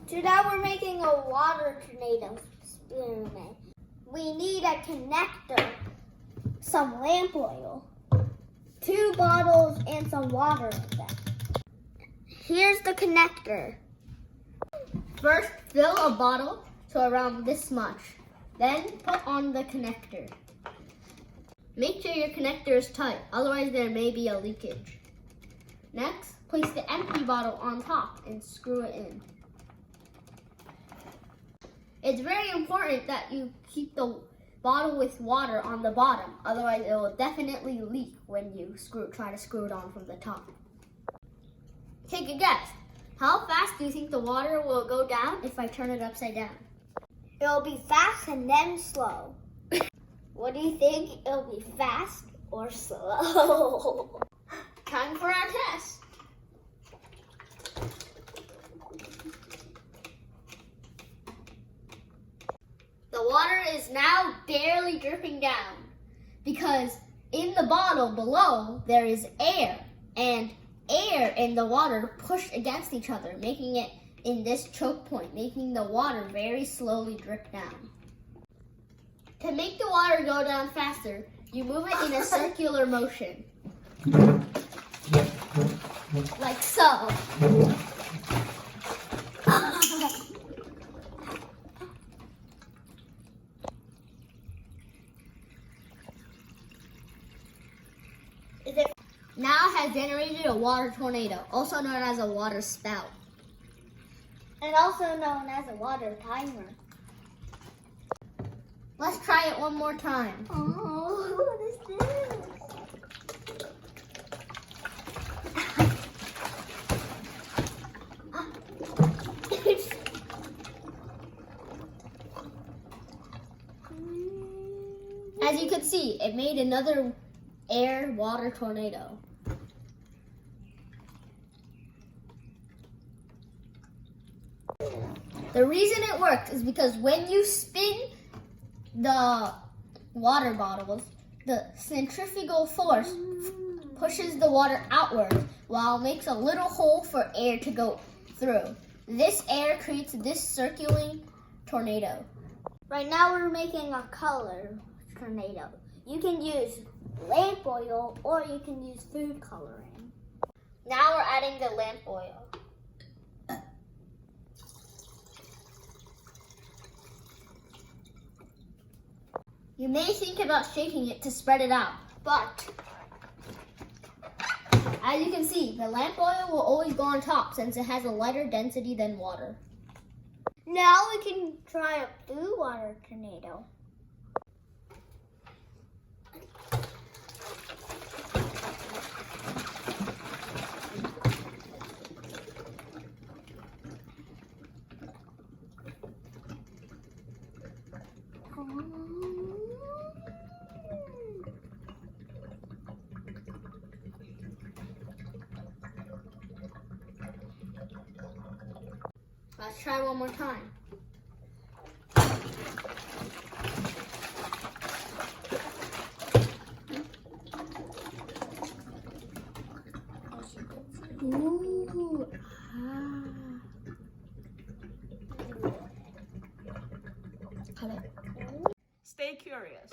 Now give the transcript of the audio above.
Today we're making a water tornado experiment. We need a connector, some lamp oil, 2 bottles, and some water in them. Here's the connector. First, fill a bottle to around this much. Then put on the connector. Make sure your connector is tight, otherwise there may be a leakage. Next, place the empty bottle on top and screw it in. It's very important that you keep the bottle with water on the bottom, otherwise it will definitely leak when you try to screw it on from the top. Take a guess. How fast do you think the water will go down if I turn it upside down? It'll be fast and then slow. What do you think? It'll be fast or slow? Time for our test. The water is now barely dripping down because in the bottle below there is air, and air and the water push against each other, making it in this choke point, making the water very slowly drip down. To make the water go down faster, you move it in a circular motion. Like so. Now has generated a water tornado, also known as a water spout. And also known as a water timer. Let's try it one more time. Oh, what is this? As you can see, it made another air water tornado. The reason it works is because when you spin the water bottles, the centrifugal force pushes the water outward while it makes a little hole for air to go through. This air creates this circulating tornado. Right now we're making a color tornado. You can use lamp oil or you can use food coloring. Now we're adding the lamp oil. You may think about shaking it to spread it out, but as you can see, the lamp oil will always go on top since it has a lighter density than water. Now we can try a blue water tornado. Let's try one more time. Ooh, Cut it. Stay curious.